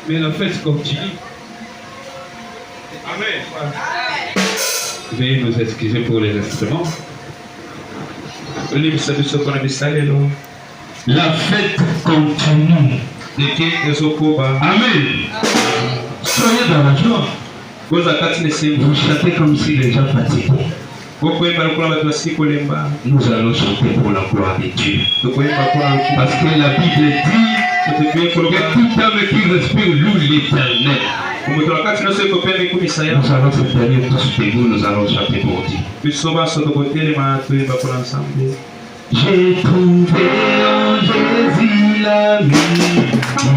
Mais la fête continue. Amen. Veuillez nous excuser pour les instruments. La fête continue. Amen. Soyez dans la joie. Vous chantez comme si les gens fatigués. Nous allons chanter pour la gloire de Dieu. Parce que la Bible dit que toute âme qui respire loue l'Éternel. Nous allons se tenir tous debout, nous allons chanter pour Dieu. J'ai trouvé en Jésus l'ami,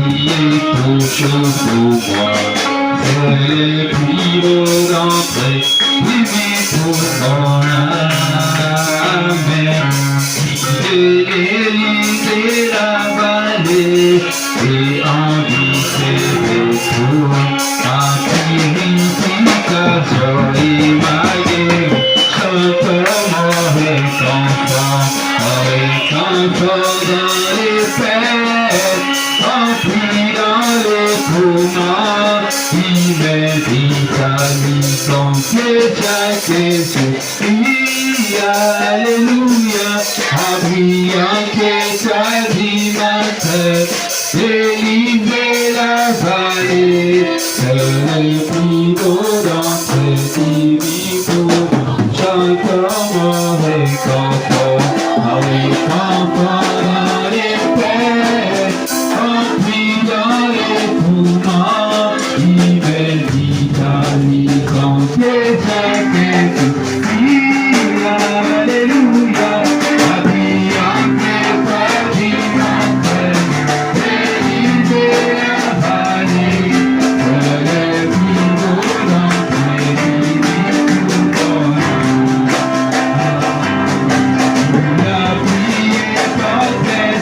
il est tout chose pour moi. C'est le plus beau d'entrée, il vit pour mon âme. J'ai délivré la vallée et envie de tout. Ma purification et ma guerre, chante mon réconfort. Encore dans les fêtes, rempli dans les tourments, il m'invite à lui confier chaque soucis. Alléluia, à brillant que ta vie ma tête, délivrer la vallée, c'est le plus beau d'entre qui vit pour moi. Chante mon réconfort. Dans les pères, rempli dans les poumons, il m'invite à lui confier chaque soucis. Alléluia, habillant mes frères dimanches, délivrer la vallée, c'est le plus beau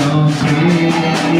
d'entre les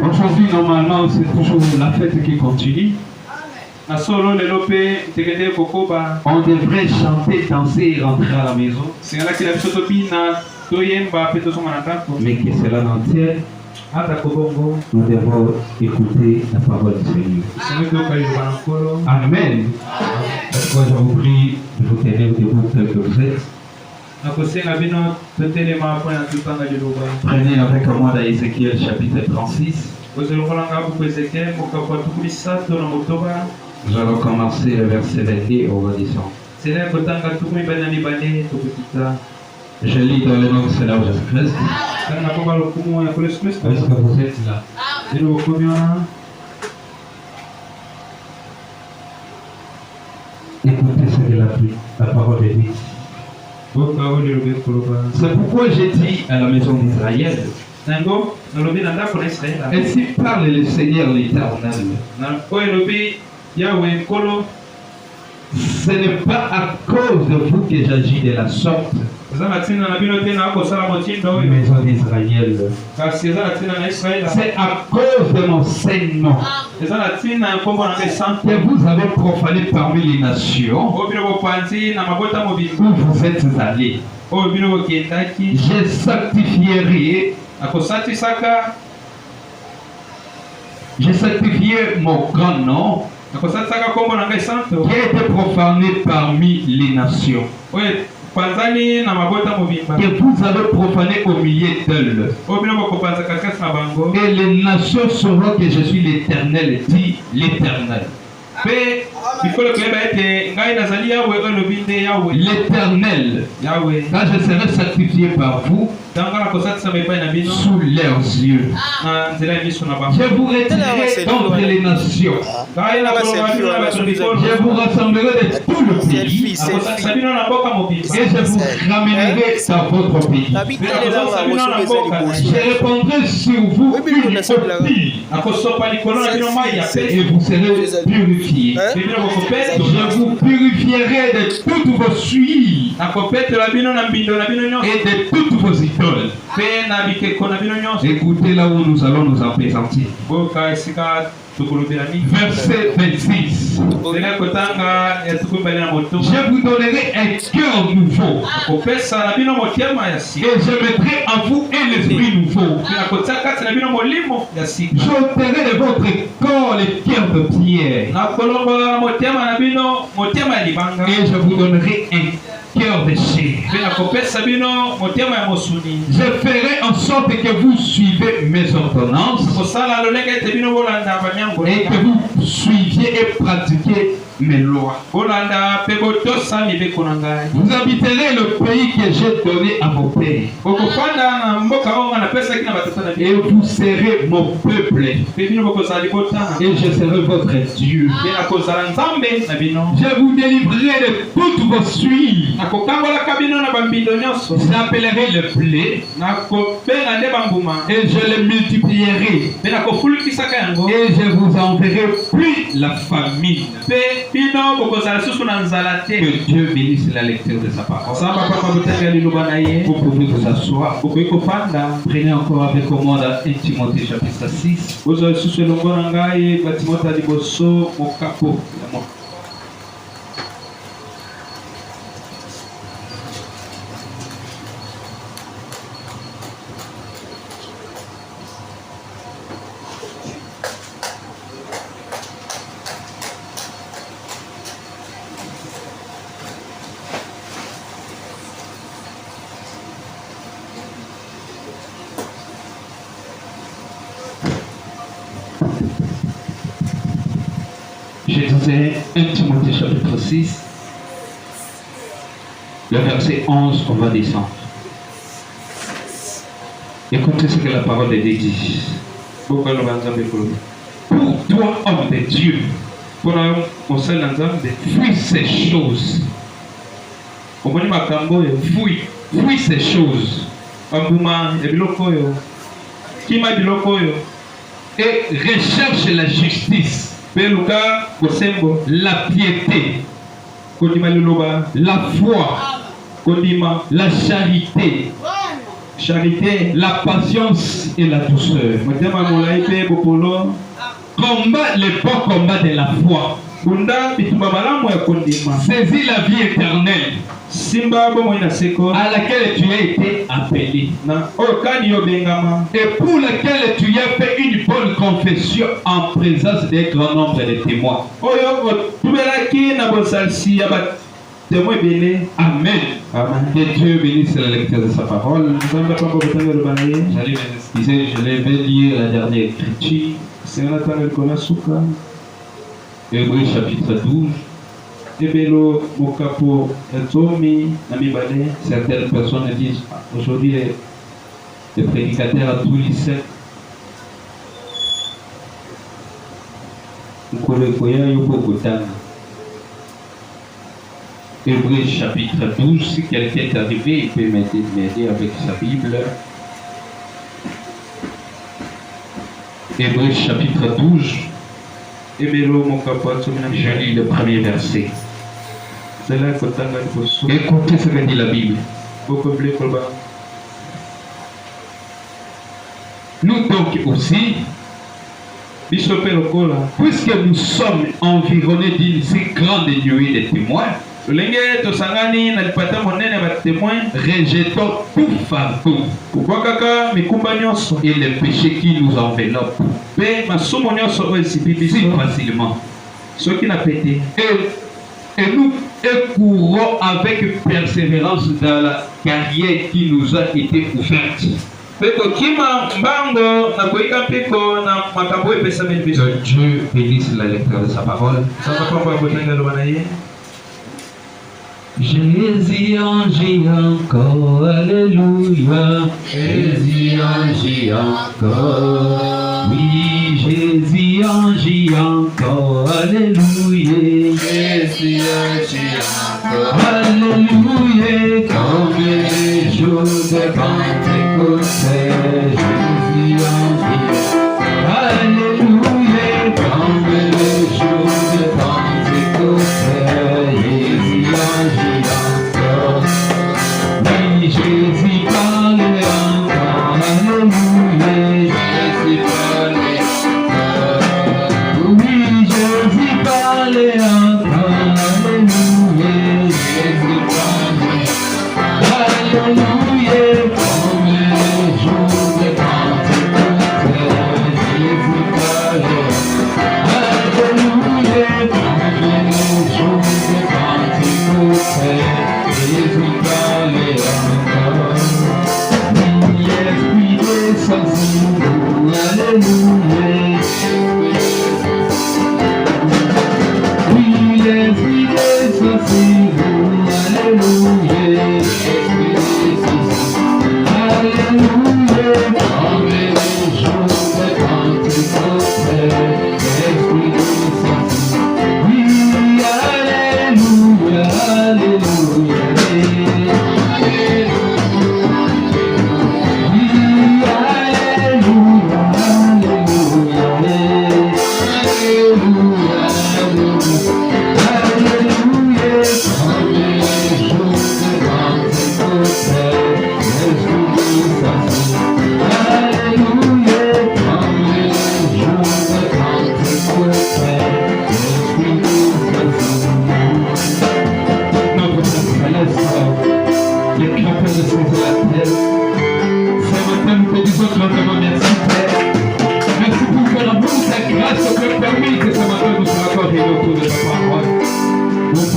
Aujourd'hui, normalement, c'est toujours la fête qui continue. On devrait chanter, danser et rentrer à la maison. Mais que cela n'en tienne, nous devons écouter la parole du Seigneur. Amen. Pourquoi je vous prie de vous tenir debout tel que vous êtes. Prenez avec moi dans Ézéchiel chapitre 36. Nous allons commencer le verset 22 au redisant. Je lis dans le nom du Seigneur Jésus-Christ. Est-ce que vous êtes là? Écoutez ce que la parole de Dieu. C'est pourquoi j'ai dit à la maison d'Israël, ainsi parle le Seigneur l'Éternel. Ce n'est pas à cause de vous que j'agis de la sorte, maison d'Israël. C'est à cause de mon Saint-Nom que vous avez profané parmi les nations où vous êtes allés. Je sanctifierai mon grand nom qui a été profané parmi les nations, que vous avez profané au milieu d'elles. Et les nations sauront que je suis l'Éternel, dit l'Éternel. L'Éternel, quand je serai sanctifié par vous sous leurs yeux, je vous retirerai d'entre les nations, je vous rassemblerai de tout le pays et je vous ramènerai dans votre pays. Je répandrai sur vous une copie et vous serez purifiés. Je vous purifierai de toutes vos souilles et de toutes vos idoles. Écoutez là où nous allons nous apaisantir. Verset 26. Je vous donnerai un cœur nouveau et je mettrai en vous un esprit nouveau. J'ôterai de votre corps les cœurs de pierre et je vous donnerai un cœur de chair. Je ferai en sorte que vous suivez mes ordonnances et que vous suiviez et pratiquiez mes lois. Vous habiterez le pays que j'ai donné à vos pères et vous serez mon peuple et je serai votre Dieu. Je vous délivrerai de toutes vos souilles. J'appellerai le blé et je le multiplierai et je vous enverrai plus la famine. Que Dieu bénisse la lecture de sa parole. Vous pouvez vous asseoir. Prenez encore avec moi dans 1 Timothée chapitre 6. Je disais 1 Timothée chapitre 6, le verset 11, on va descendre. Écoutez ce que la parole de Dieu dit. Pour tout toi, homme de Dieu, fuis ces choses. Fuis ces choses. Et recherche la justice, la piété, la foi, la charité, la patience et la douceur. Combat le bon combat de la foi. Saisis la vie éternelle à laquelle tu as été appelé et pour laquelle tu as fait une bonne confession en présence d'un grand nombre de témoins. Amen. Que Dieu bénisse la lecture de sa parole. J'allais m'excuser, je vais lire la dernière écriture. Hébreux chapitre 12. Certaines personnes disent aujourd'hui les prédicateurs à tous les sectes. Hébreux chapitre 12, si quelqu'un est arrivé, il peut m'aider avec sa Bible. Hébreux chapitre 12, je lis le premier verset. Écoutez ce que dit la Bible. Nous donc aussi, puisque nous sommes environnés d'une si grande nuée de témoins, rejetons tout fardeau et les péchés qui nous enveloppent si facilement. Et nous courons avec persévérance dans la carrière qui nous a été ouverte. Que Dieu bénisse la lecture de sa parole. Jésus agit encore, alléluia. Jésus agit encore. Oui, Jésus agit encore, alléluia. Jésus agit encore, alléluia. Comme les jours de Pentecôte, Jésus agit, alléluia. Comme les jours de Pentecôte, Jésus agit encore. Oui, Jésus parle encore, alléluia. Jésus parle encore. Oui, Jésus parle encore, alléluia. Jésus parle, alléluia. Comme les jours de Pentecôte, Jésus parle, alléluia. Comme les jours de Pentecôte, Jésus parle encore. Oui, Esprit descend sur nous, alléluia. Oui, l'Esprit descend sur nous, alléluia. Esprit descend sur nous, alléluia. Comme les jours de Pentecôte, l'Esprit descend sur nous. Oui, alléluia, alléluia.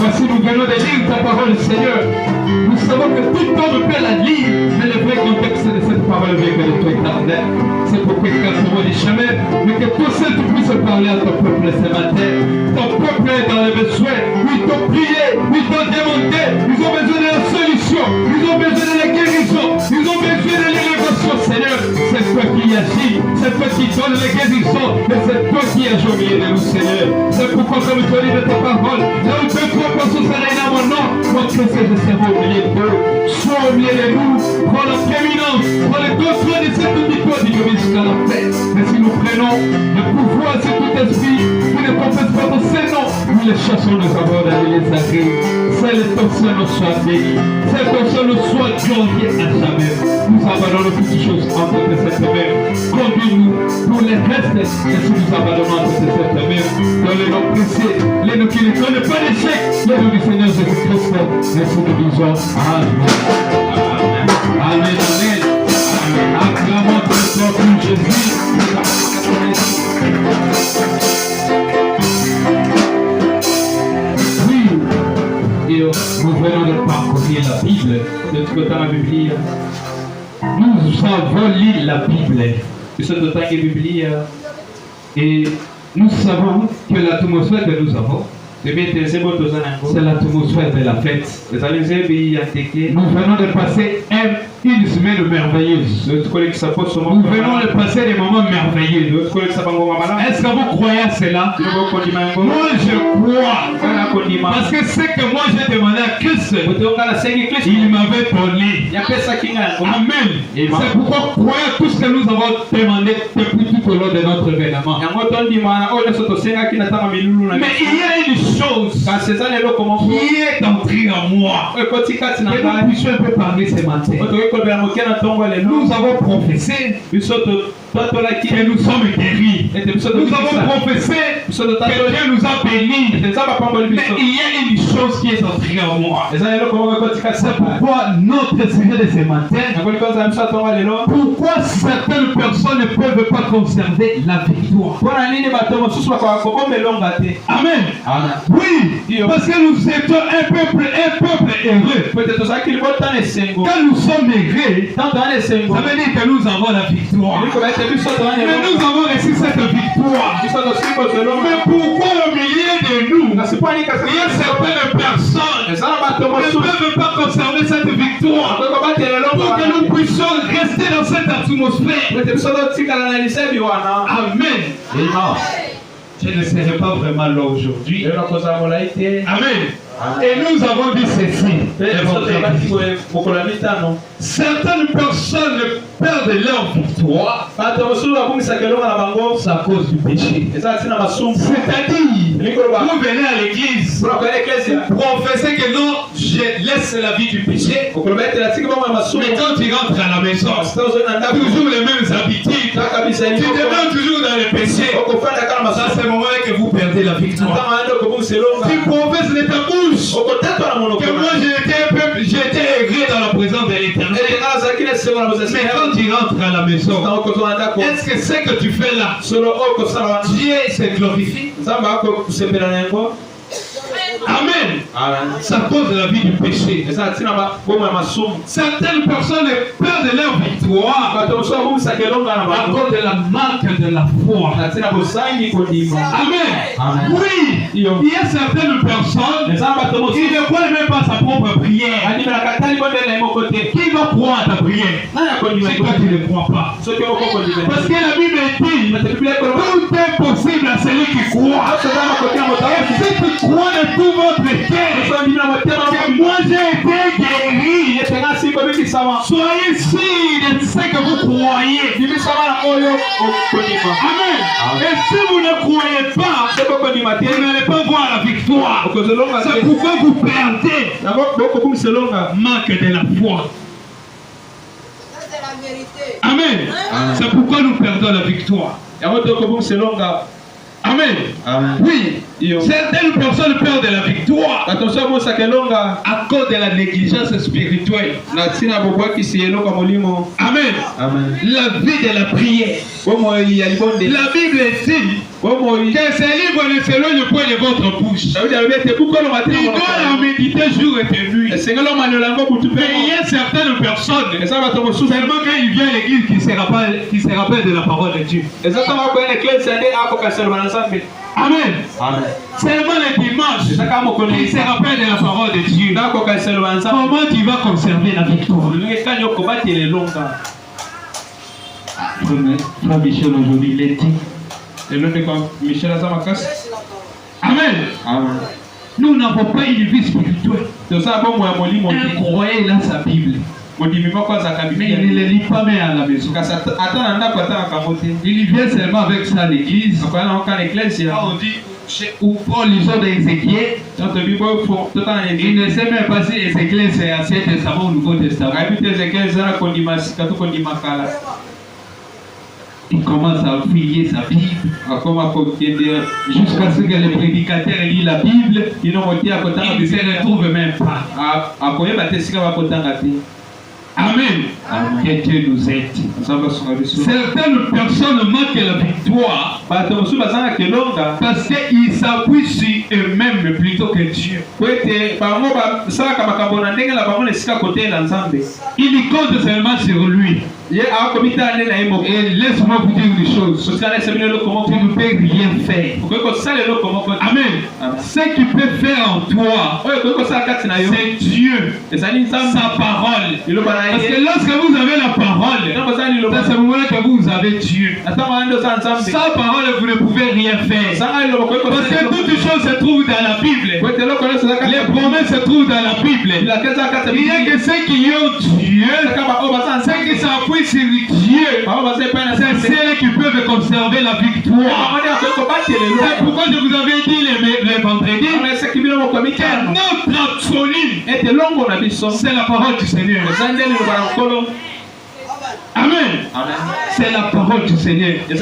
Voici, nous venons de lire ta parole, Seigneur. Nous savons que tout homme peut la lire, mais le vrai contexte de cette parole vient que de toi éternel. C'est pourquoi écartons les chemins, mais que toi seul tu puisses parler à ton peuple ce matin. Ton peuple est dans les besoins. Ils t'ont prié, ils t'ont demandé. Ils ont besoin de la solution. Ils ont besoin de la guérison. Ils ont besoin de l'élévation, Seigneur. C'est toi qui agis. C'est qui donne les guérisons. Et c'est toi qui es au milieu de nous, Seigneur. C'est pourquoi, comme tu as dit de ta parole, là où deux trois personnes seraient dans mon nom, moi, Christ, je serai au milieu d'eux. Sois au milieu de nous, prends la prééminence, prends le contrôle de cette victoire du jusqu'à la paix. Et si nous prenons le pouvoir sur tout esprit qui ne confesse pas ton Seigneur, nous les chassons, nous avons d'aller les arrêter. C'est le ton Seigneur soit béni. C'est ton Seigneur soit glorifié à jamais. Nous abandonnons toutes choses entre tes cette main. Conduis-nous pour les restes et si nous abandonnons entre tes cette main. Dans les noms précieux, les noms qui ne connaissent pas l'échec, les noms du Seigneur Jésus-Christ. Et si nous disons Amen. Amen, amen. Acclamons ton nom pour Jésus. Oui, et nous venons de parcourir la Bible, de tout le temps la Bible. Nous avons lu la Bible, de ce temps la Bible, et nous savons que l'atmosphère que nous avons, c'est l'atmosphère de la fête. Nous venons de passer une semaine merveilleuse. Nous venons de passer des moments merveilleux. Est-ce que vous croyez à cela? Moi je crois. Parce que ce que moi j'ai demandé à Christ, il m'avait donné. Amen. C'est pourquoi croyez à tout ce que nous avons demandé depuis tout au long de notre événement. Mais il y a une chose qui est entrée en moi. Et nous puissions un peu parler ce matin. Nous avons professé que nous sommes guéris. Nous avons professé que Dieu nous a bénis. Mais il y a une chose qui est entrée en moi. C'est pourquoi notre sujet de ce matin, pourquoi certaines personnes ne peuvent pas conserver la victoire. Amen. Oui, parce que nous étions un peuple heureux. Quand nous sommes heureux, ça veut dire que nous avons la victoire. Mais nous avons reçu cette victoire. Mais pourquoi au milieu de nous, il y a certaines personnes qui ne peuvent pas conserver cette victoire pour que nous puissions rester dans cette atmosphère. Amen. Je ne serai pas vraiment là aujourd'hui. Amen. Et nous avons dit ceci. Certaines personnes perdent leur victoire à cause du péché. C'est-à-dire, vous venez à l'église, professez que non, je laisse la vie du péché. Mais quand tu rentres à la maison, toujours les mêmes habitudes, tu te mets toujours dans le péché. Ça, c'est le moment que vous perdez la victoire. Tu professes de ta bouche que moi j'étais heureux dans la présence de l'Éternel. Mais quand tu rentres à la maison, est-ce que ce que tu fais là, Dieu se glorifie? Amen. Ça cause la vie du péché. Certaines personnes perdent leur victoire à cause de la marque de la foi. Amen. Oui, il y a certaines personnes qui ne croient même pas sa propre prière. Qui va croire à ta prière? C'est toi qui ne crois pas. Parce que la Bible dit tout est possible à celui qui croit. Et si tu crois de tout votre cœur que moi j'ai été guéri, soyez sûrs de ce que vous croyez. Amen. Et si vous ne croyez pas, vous n'allez pas voir la victoire. C'est pourquoi vous perdez. Manque de la foi. Amen. C'est pourquoi nous perdons la victoire. Amen. Oui. Certaines personnes perdent la victoire à cause de la négligence spirituelle. Amen. La vie de la prière. La Bible dit que ces livres ne s'éloignent point de votre bouche. Il doit en méditer jour et nuit. Mais il y a certaines personnes, seulement quand il vient à l'église, qui se rappellent de la parole de Dieu. Amen. Seulement les dimanches, il se rappelle de la parole de Dieu. Comment tu vas conserver la victoire? Frère Michel aujourd'hui, il est dit. Et l'autre quand Michel Azamakas. Amen. Amen. Nous n'avons pas une vie spirituelle. C'est ça, bon, moi, Un croyant, il a sa Bible. Mais il ne les lit pas même à la maison. Il vient seulement avec ça à l'église. On dit, ou Paul, lisons d'Ézéchiel. Il ne sait même pas si Ézéchiel c'est Ancien Testament ou Nouveau Testament. Il commence à fouiller sa Bible. Jusqu'à ce que le prédicateur lit la Bible. Il ne se retrouve même pas. Amen. Amen. Que Dieu nous aide. Certaines personnes manquent la victoire parce qu'ils s'appuient sur eux-mêmes plutôt que Dieu. Ils comptent seulement sur lui. Et laisse-moi vous dire une chose. Tu ne peux rien faire. Amen. Ce qu'il peut faire en toi, c'est Dieu. Sa parole. Parce que lorsque vous avez la parole, c'est ce moment-là que vous avez Dieu. Sans parole, vous ne pouvez rien faire. Parce que toutes choses se trouvent dans la Bible. Les promesses se trouvent dans la Bible. Il n'y a que ceux qui ont Dieu, ceux qui s'appuient sur Dieu, c'est ceux qui peuvent conserver la victoire. C'est pourquoi je vous avais dit le vendredi que notre absolu, c'est la parole du Seigneur. Amen. C'est la parole du Seigneur. C'est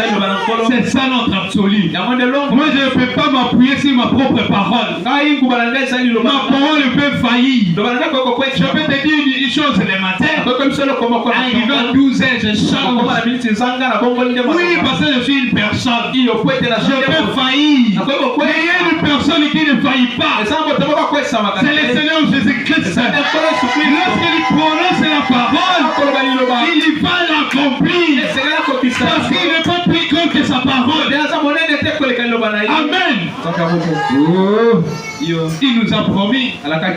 ça notre absolu. Moi je ne peux pas m'appuyer sur ma propre parole. Ma parole peut faillir. Je peux te dire une chose le matin. Arrivé à 12 heures, je change. Oui, parce que je suis une personne. Je peux faillir. Mais il y a une personne qui ne faillit pas. C'est le Seigneur Jésus-Christ. Lorsqu'il prononce la parole, il va l'accomplir. Parce qu'il n'est pas plus grand que sa parole. Amen. Oh. Il nous a promis.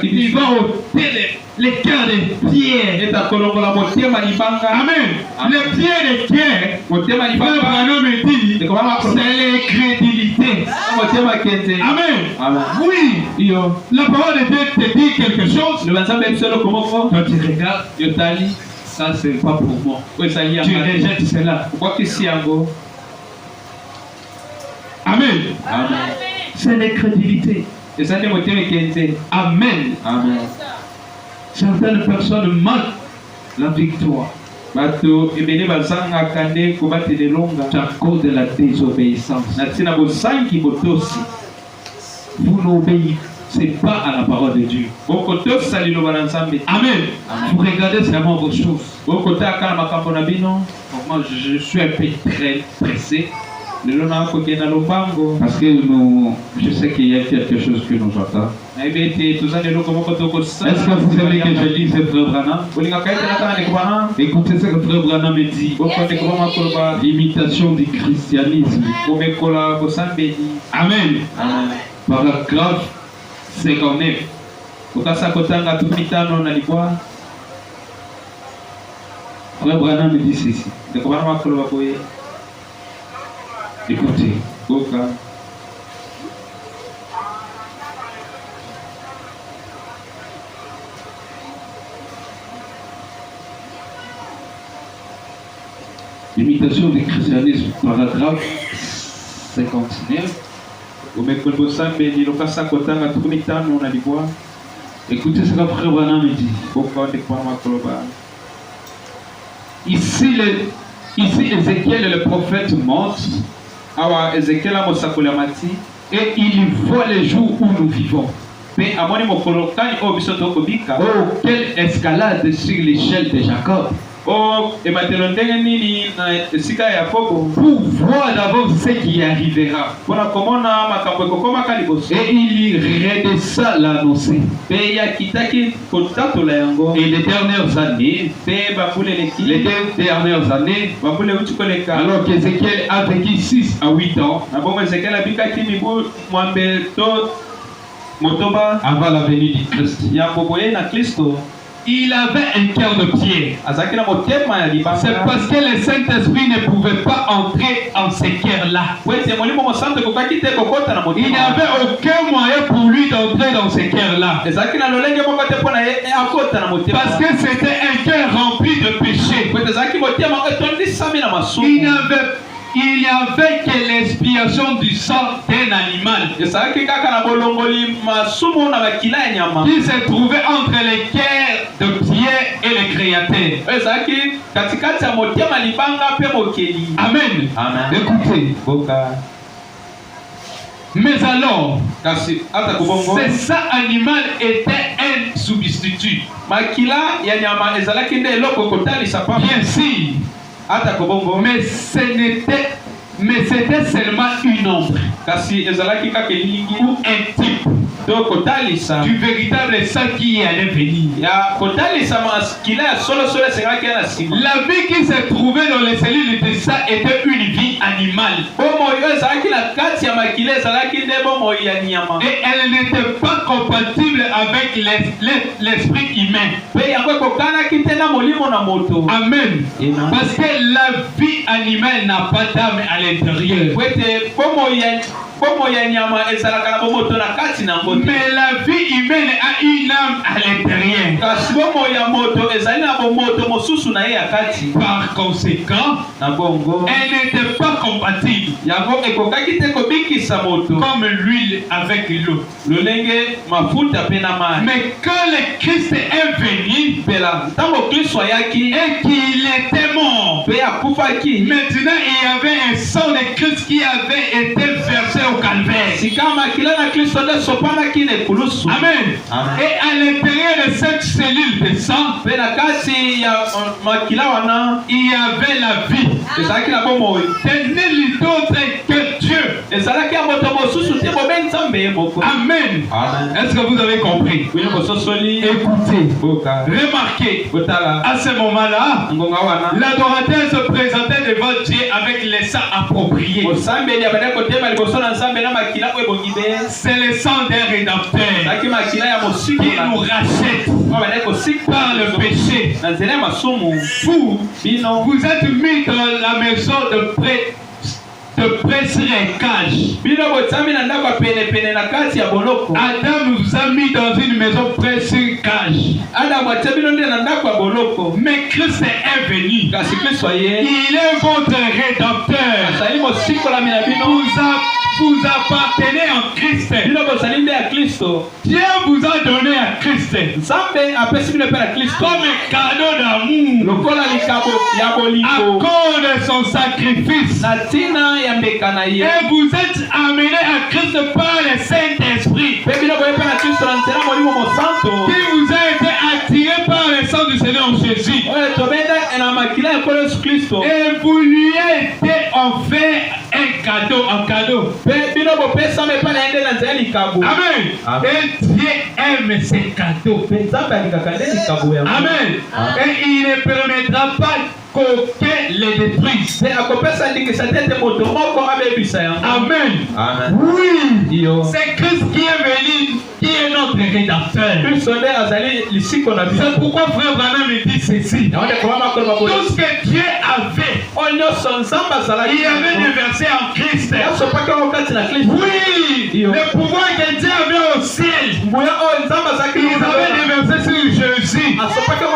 Il va ôter les cœurs des pierres. Amen. Les pierres des pierres. Me dit, c'est l'incrédulité. Amen. Oui. La parole de Dieu te dit quelque chose. Quand tu regardes, ça c'est pas pour moi. Tu rejettes cela. Amen. C'est l'incrédulité. Amen. Certaines personnes manquent la victoire. C'est à cause de la désobéissance. Vous n'obéissez pas à la parole de Dieu. Amen. Vous regardez seulement vos choses. Moi, je suis un peu très pressé. Parce que je sais qu'il y a quelque chose que nous attend. Est-ce que vous aimez que je lise Frère Branham? Écoutez ce que Frère Branham me dit. L'imitation du christianisme. Amen. Paragraphe 59. Frère Branham me dit ceci. Écoutez. L'imitation du christianisme, paragraphe 59. Écoutez ce que Frère Branham me dit. Ici, Ézéchiel, le prophète, monte. Et il voit les jours où nous vivons. Oh, quelle escalade sur l'échelle de Jacob. Pour voir d'abord ce qui arrivera. Et il redescend l'annoncer. Et les dernières années, alors qu'Ézéchiel a vécu 6 à 8 ans, avant la venue du Christ. il avait un cœur de pierre. C'est parce que le Saint-Esprit ne pouvait pas entrer en ce cœur-là. Il n'y avait aucun moyen pour lui d'entrer dans ce cœur-là. Parce que c'était un cœur rempli de péché. Il n'y avait que l'expiation du sang d'un animal qui se trouvait entre les cœurs de pierre et le Créateur. Amen. Écoutez. Mais alors, c'est ça animal était un substitut. Bien sûr. Mais c'était seulement une ombre ou un type du véritable sang qui allait venir. La vie qui se trouvait dans les cellules de sang était une vie animale. Et elle n'était pas compatible avec l'esprit humain. Amen. Parce que la vie animale n'a pas d'âme à l'intérieur. Mais la vie humaine a une âme à l'intérieur. Par conséquent, elle n'était pas compatible comme l'huile avec l'eau. Mais quand le Christ est venu et qu'il était mort, maintenant il y avait un sang de Christ qui avait été versé au calvaire. Amen. Et à l'intérieur de cette cellule de sang, il y avait la vie. Ce n'est nul autre que Dieu. Amen. Est-ce que vous avez compris? Écoutez, remarquez, à ce moment-là, l'adorateur se présentait devant Dieu avec les sangs appropriés. C'est le sang d'un rédempteur qui nous rachète par le péché. Vous êtes mis dans la maison de prêtrage. Adam vous a mis dans une maison prêtrage. Mais Christ est venu. Il est votre rédempteur. Vous appartenez en Christ. Dieu vous a donné à Christ comme un cadeau d'amour à cause de son sacrifice. Et vous êtes amené à Christ par le Saint-Esprit qui vous a été attiré par le sang du Seigneur Jésus. Et vous lui avez été offert un cadeau. Amen. Et Dieu aime ces cadeaux. Amen. Et il ne permettra pas qu'aucun les détruise. Amen. Oui. C'est Christ qui est venu, qui est notre rédempteur. C'est pourquoi frère Branham me dit ceci. Tout ce que Dieu avait, il y avait des versets en Christ. Oui. Le pouvoir que Dieu avait au ciel, il avait des versets sur Jésus. C'est pourquoi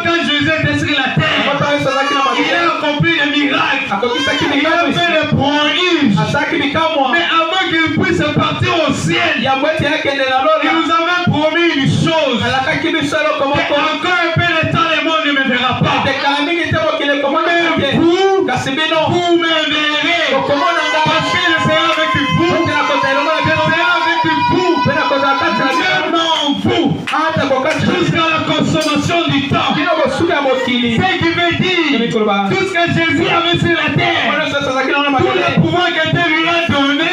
quand Jésus était sur la terre, il a accompli des miracles. Il a fait des prodiges. Mais avant qu'il puisse partir au ciel, il nous avait promis une chose. Encore un peu de temps, le monde ne me verra pas. Mais vous me verrez. Parce que je serai avec vous. Je serai avec vous. Même en vous. Jusqu'à la consommation du temps. Ce qui veut dire tout ce que Jésus avait sur la terre, tout le pouvoir que Dieu lui a donné,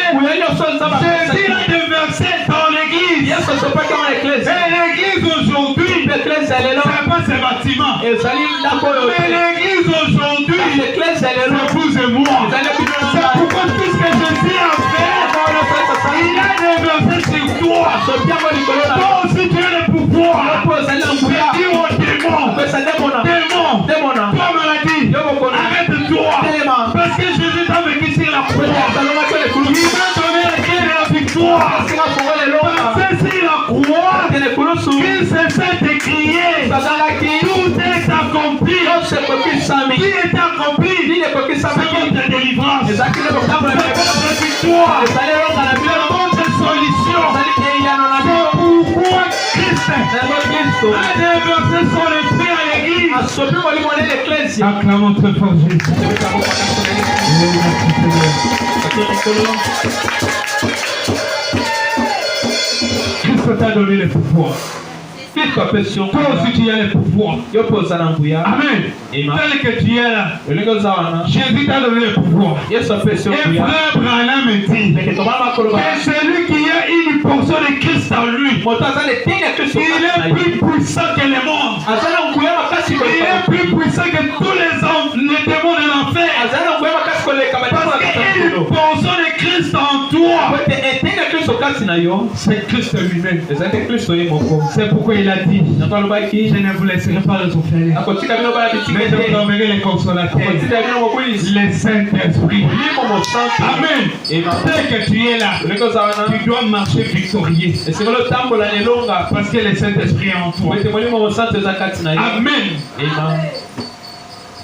Jésus l'a déversé dans l'église. Et l'église aujourd'hui, c'est pas ce bâtiment. Mais l'église aujourd'hui, c'est vous et moi. C'est pourquoi tout ce que Jésus a fait, il a déversé sur toi. Toi aussi tu as le pouvoir. victoire. C'est la croix qui se fait écrier. Tout est accompli. Qui est accompli? C'est votre délivrance. C'est votre victoire. C'est votre solution. C'est pourquoi Christ a déversé son esprit à l'église. Acclamons très fort Jésus. Christ t'a donné le pouvoir. Toi aussi tu as le pouvoir. Amen. Tel que tu es là, Jésus t'a donné le pouvoir. Et frère Branham me dit que celui qui a une portion de Christ en lui, il est plus puissant que le monde. Il est plus puissant que tous les hommes, les démons de l'enfer. Parce qu'il y a une portion de Christ en toi. C'est Christ lui-même. C'est pourquoi il a dit, je ne vous laisserai pas les orphelins, mais je vous enverrai les consolateurs, les Saint-Esprit. Amen. Dès que tu es là, tu dois marcher victorieux. Parce que le Saint-Esprit est en toi. Amen.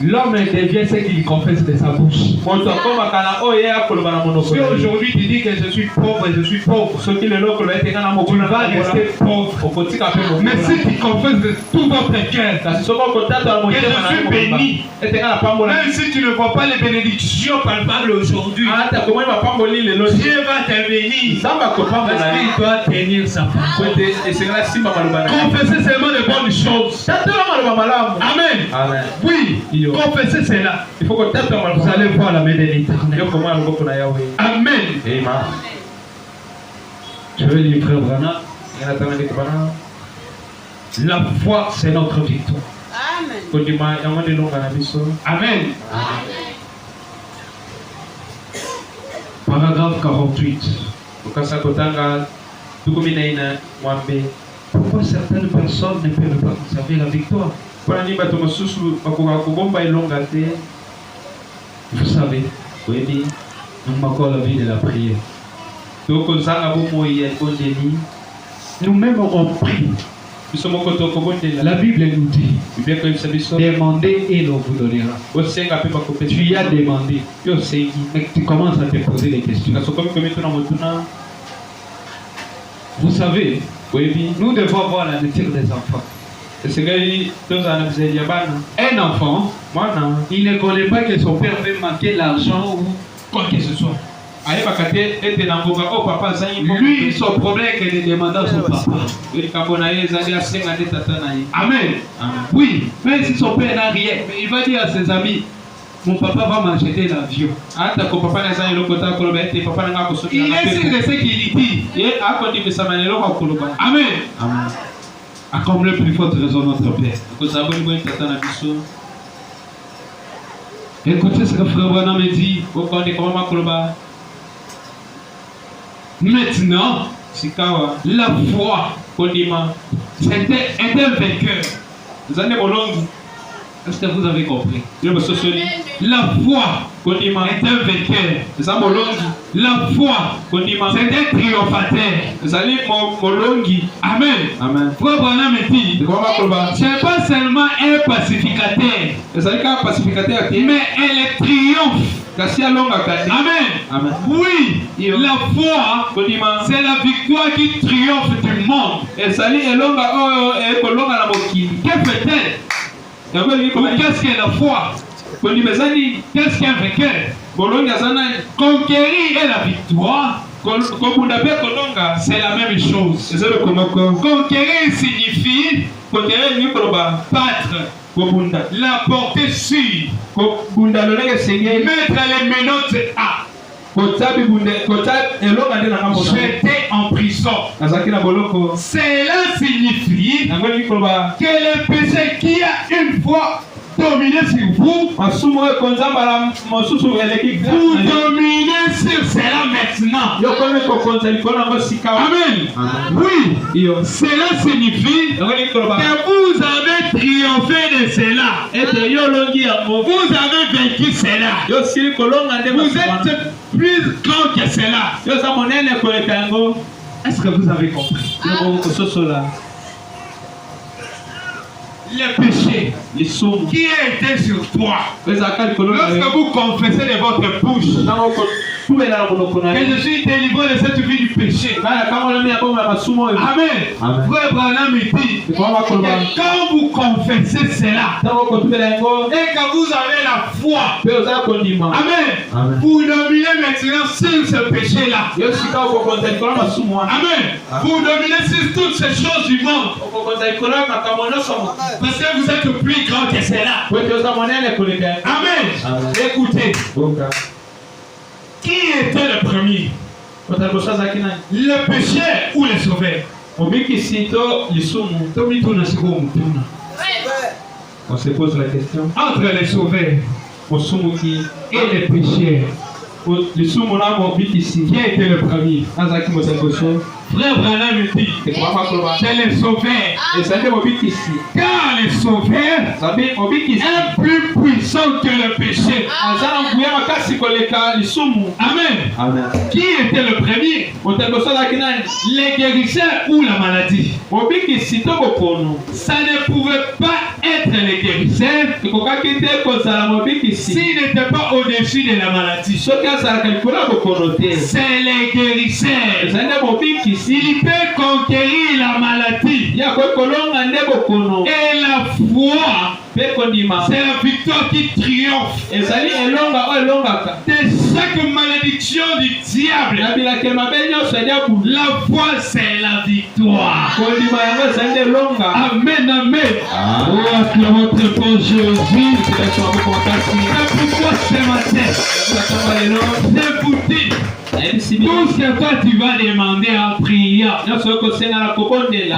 L'homme devient ce qu'il confesse de sa bouche. Si aujourd'hui tu dis que je suis pauvre, tu vas rester pauvre. Mais si tu confesses de tout votre cœur que je suis béni, même si tu ne vois pas les bénédictions palpables aujourd'hui, Dieu va te bénir parce qu'il doit tenir sa parole. Confessez seulement de bonnes choses. Amen. Oui. Confessez cela. Il faut que vous allez voir la main de l'Éternel. Amen. Je veux dire, frère Branham, la foi, c'est notre victoire. Amen. Paragraphe 48. Pourquoi certaines personnes ne peuvent pas conserver la victoire? Vous savez, nous manquons la vie de la prière. Nous-mêmes on prie. La Bible nous dit, demandez et l'on vous donnera. Tu y as demandé, mais tu commences à te poser des questions. Vous savez, nous devons avoir la nature des enfants. Un enfant, il ne connaît pas que son père veut manquer l'argent ou quoi que ce soit. Lui, son problème est de demander à son papa. Amen. Oui, même si son père n'a rien, il va dire à ses amis, mon papa va m'acheter l'avion. Il est sûr de ce qu'il dit. Amen. Accomble plus forte raison notre Père. Écoutez ce que frère Branham me dit. Maintenant, la foi c'était un vainqueur. Est-ce que vous avez compris? La foi est un vainqueur. La foi c'est un triomphateur. Amen. Frère Branham me dit, c'est pas seulement un pacificateur, mais elle triomphe. Amen. Oui, la foi c'est la victoire qui triomphe du monde. Que fait-elle? Qu'est-ce qu'est la foi? Qu'est-ce qu'un vainqueur? Conquérir et la victoire, c'est la même chose. Conquérir signifie battre, la porter sur, mettre les menottes à, jeter en prison. Cela signifie que le péché qui a une fois dominé sur vous, vous dominez sur cela maintenant. Amen. Oui, cela signifie que vous avez triomphé de cela. Vous avez vaincu cela. Vous êtes plus grand que cela. Est-ce que vous avez compris? Le péché qui était sur toi, lorsque vous confessez de votre bouche que je suis délivré de cette vie du péché. Amen. Frère Branham dit que quand vous confessez cela et que vous avez la foi, Amen, vous dominez maintenant sur ce péché-là. Amen. Vous dominez sur toutes ces choses du monde. Parce que vous êtes plus grand que cela. Amen. Écoutez. Qui était le premier? Le péché ou le sauveur? On se pose la question. Entre les sauveurs et les pécheurs, qui était le premier? Frère Branham dit c'est les sauveurs. Car les sauveurs est plus puissant que le péché. Amen. Qui était le premier? Les guérisseurs ou la maladie? Ça ne pouvait pas être les guérisseurs s'ils n'étaient pas au-dessus de la maladie. C'est les guérisseurs. Il peut conquérir la maladie. Et la foi, c'est la victoire qui triomphe de chaque malédiction du diable. La foi, c'est la victoire. Amen, amen. Oh, acclamons très bon Jésus. C'est pourquoi ce matin, je vous dis, tout ce que toi tu vas demander en priant,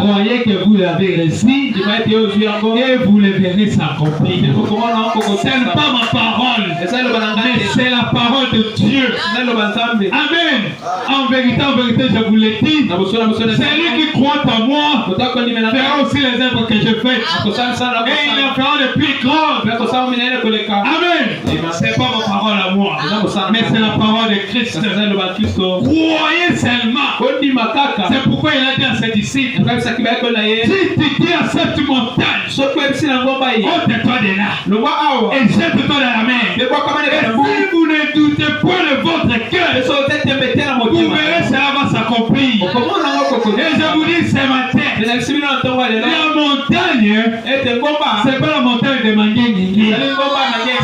croyez que vous l'avez reçu et vous le verrez s'accomplir. Ce n'est pas ma parole, mais c'est la parole de Dieu. Amen. En vérité, je vous l'ai dit, celui qui croit en moi fera aussi les œuvres que je fais. Et il en fera de plus grandes. Amen. Ce n'est pas ma parole à moi, mais c'est la parole de Christ. Croyez seulement. C'est pourquoi il a dit à ses disciples, si tu dis à cette montagne, ôte-toi de là et jette-toi dans la mer, et si vous ne doutez point de votre cœur, vous verrez cela va s'accomplir. Et je vous dis ce matin, la montagne, c'est pas la montagne de Manguengi,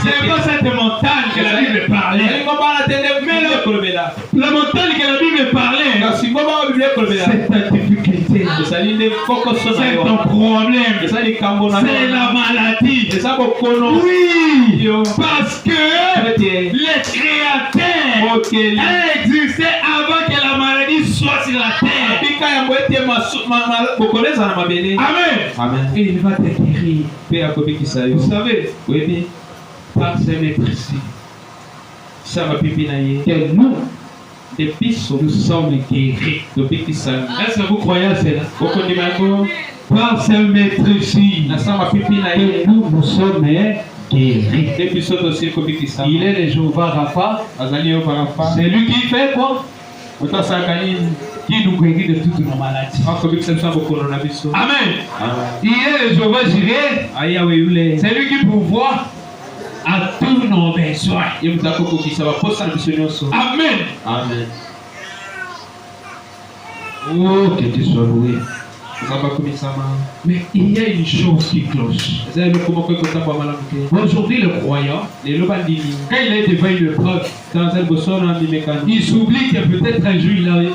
c'est pas cette montagne que la Bible parlait, mais la montagne que la Bible parlait, c'est ta difficulté, c'est ton problème, c'est la maladie. Oui, parce que le Créateur a existé avant que la maladie soit sur la terre. Amen. Et il va te guérir. Vous savez, par ce maître-ci, que nous sommes guéris. Est-ce que vous croyez à cela? Par ce maître-ci, nous sommes guéris. Il est le Jéhovah Rapha. C'est lui qui fait quoi? Qui nous guérit de toutes nos maladies. Amen. Il est le Jéhovah Jireh. C'est lui qui pourvoit à tous nos besoins. Amen. Amen. Oh, que tu sois loué. Mais il y a une chose qui cloche. Aujourd'hui, le croyant, quand il est devant une épreuve, il s'oublie que peut-être un jour,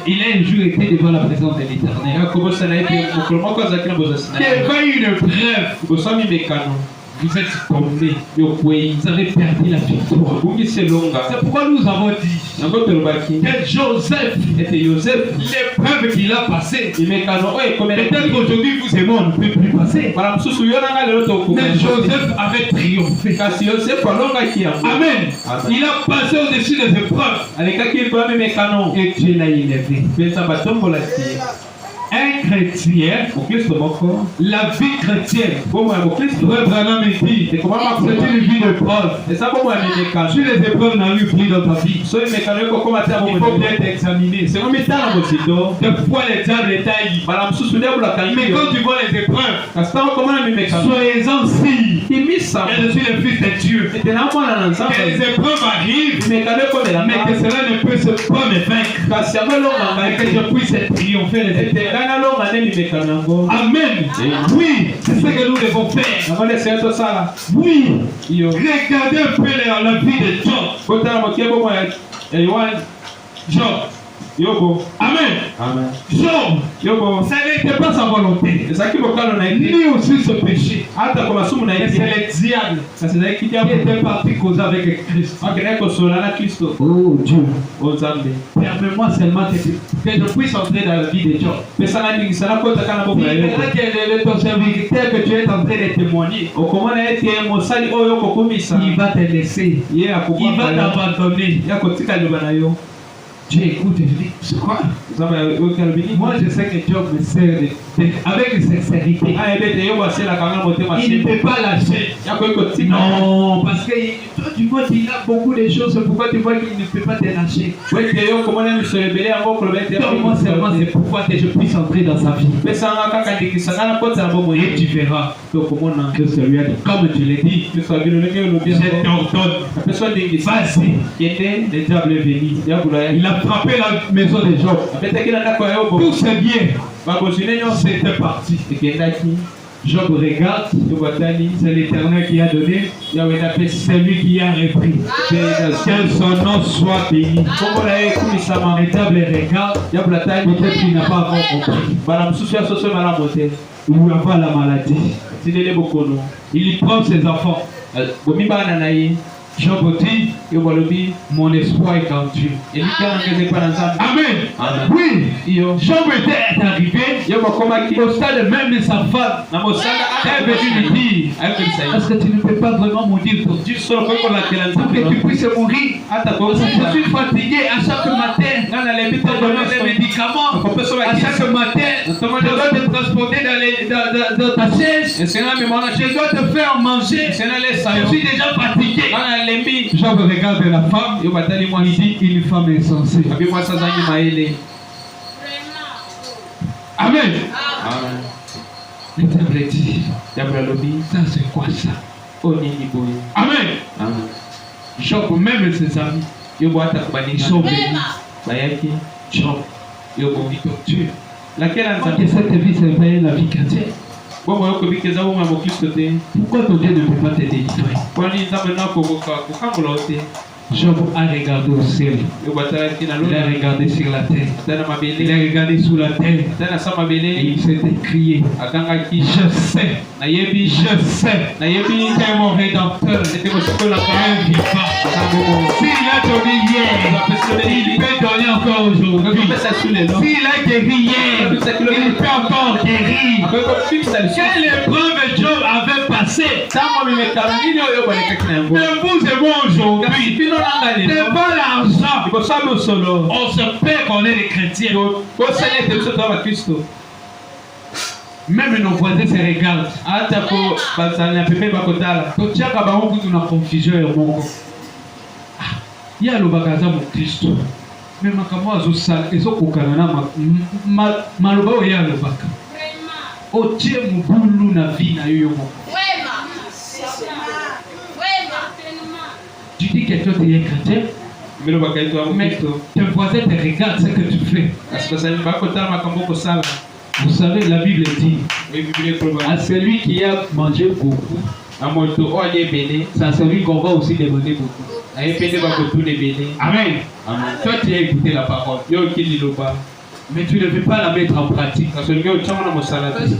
il a un jour été devant la présence de l'Éternel. Devant une épreuve, vous êtes tombés, vous avez perdu la victoire. C'est pourquoi nous avons dit que Joseph, l'épreuve qu'il a passée, peut-être qu'aujourd'hui vous et moi on ne peut plus passer. Mais Joseph avait triomphé. Amen. Il a passé au-dessus des épreuves. Et Dieu l'a élevé. 1 chrétien, la vie chrétienne, Frère Branham dit, c'est une vie de preuve. Si les épreuves n'arrivent plus dans ta vie, il faut bien t'examiner. De fois les diables est taillé. Mais quand tu vois les épreuves, soyez-en si je suis le Fils de Dieu. Que les épreuves arrivent, mais que cela ne peut pas me vaincre. Et que je puisse triompher les épreuves. Amen. Oui, c'est ce que nous devons faire. Oui, regardez un peu la vie de Job. Job. Amen. Amen. Job, ça n'était pas sa volonté. Ni aussi ce péché. Mais c'est le diable qui était parti causer avec Christ. Oh Dieu. Permets-moi seulement que je puisse entrer dans la vie de Job. Il verra que ton serviteur que tu es en train de témoigner, il va te laisser. Il va t'abandonner. Dieu écoute et dit, c'est quoi? Moi je sais que Job me sert avec sincérité. Il ne peut pas lâcher. Non, parce que toi tu vois qu'il a beaucoup de choses, pourquoi tu vois qu'il ne peut pas te lâcher? Donne-moi seulement c'est pourquoi que je puisse entrer dans sa vie. Et tu verras que celui-là, comme tu l'as dit, je t'ordonne. Vas-y, le diable est venu. Il a frappé la maison de Job. Tout c'est bien. C'était parti. Job regarde, c'est l'Éternel qui a donné, c'est lui qui a repris. Que son nom soit béni. Le diable regarde, peut-être qu'il n'a pas encore compris. Il n'a pas la maladie. Il prend ses enfants. Job dit, mon espoir est en Dieu. Amen. Oui, Job était arrivé au stade même de sa femme. Elle veut lui dire, est-ce que tu ne peux pas vraiment mourir pour Dieu pour que tu puisses mourir? Je suis fatigué à chaque matin. Je donne des médicaments. À chaque matin, je dois te transporter dans ta chaise. Je dois te faire manger. Je suis déjà fatigué. Job regarde la femme, il dit une femme insensée. Amen. Le diable dit, ça c'est quoi ça? Amen. Job, même ses amis, ils sont venus. Job, Dieu. Que cette vie c'est la vie chrétienne. Pourquoi ton Dieu ne peut pas te délivrer? Job a regardé au ciel. Il a regardé sur la terre. Il a regardé sous la terre. Et il s'est écrié, je sais que mon Rédempteur est vivant. S'il a donné hier, il peut donner encore aujourd'hui. S'il a guéri hier, il peut encore guérir. Quelle épreuve Job avait passé? Mais vous et moi aujourd'hui, c'est pas l'argent. On se perd qu'on est des chrétiens. Même nos voisins se regardent. Il y a le bagage mon Christ. Mais ma camoise au sale et au cocanana maloba ou ya le bac. O Dieu mboulou na vie na yo. Tu dis que toi tu es chrétien, mais tes voisins te regardent ce que tu fais. Vous savez, la Bible dit à celui qui a mangé beaucoup, c'est à celui qu'on va aussi demander beaucoup. Amen. Toi tu as écouté la parole, mais tu ne veux pas la mettre en pratique.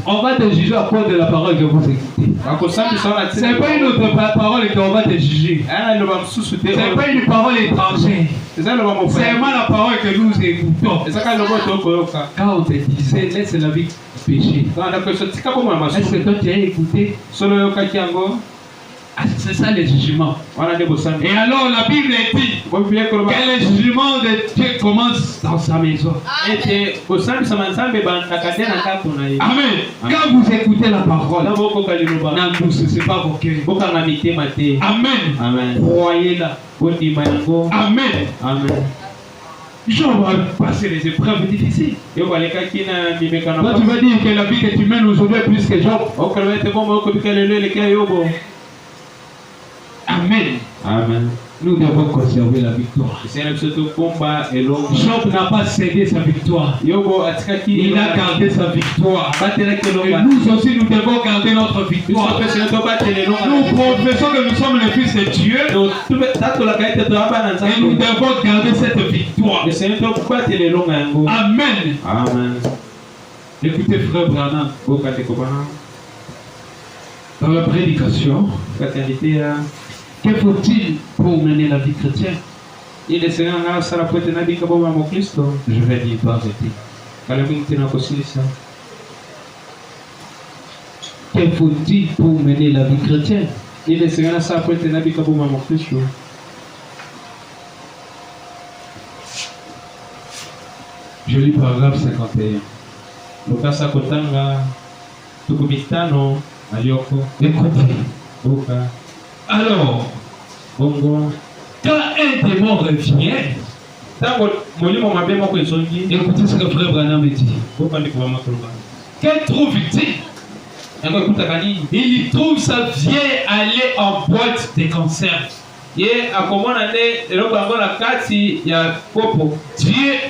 On va te juger à cause de la parole que vous écoutez. Ce n'est pas une autre parole qu'on va te juger. Ce n'est pas une parole étrangère. C'est vraiment la parole que nous écoutons. Quand on te disait, laisse la vie pécher. Est-ce que toi tu as écouté? À C'est ça le jugement. Et alors la Bible dit que le jugement de Dieu commence dans sa maison. Amen. Quand vous écoutez la parole, n'endoucissez pas vos cœurs. Amen. Croyez-la. Amen. Amen. Job va passer les épreuves difficiles. Toi, tu vas dire que la vie que tu mènes aujourd'hui est plus que Job. Amen. Amen. Nous devons conserver la victoire. Job n'a pas cédé sa victoire. Il a gardé sa victoire. Et nous aussi, nous devons garder notre victoire. Nous professons que nous sommes les fils de Dieu. Et nous devons garder cette victoire. Amen. Amen. Écoutez, frère Branham, dans la prédication, que faut-il pour mener la vie chrétienne? Je vais dire toi que faut-il pour mener la vie chrétienne? Je lis paragraphe 51. Écoutez. Alors, quand un démon revient, écoutez ce que frère Branham dit. Qu'elle trouve-t-il? Il trouve sa vieille allée en boîte de conserve. Dieu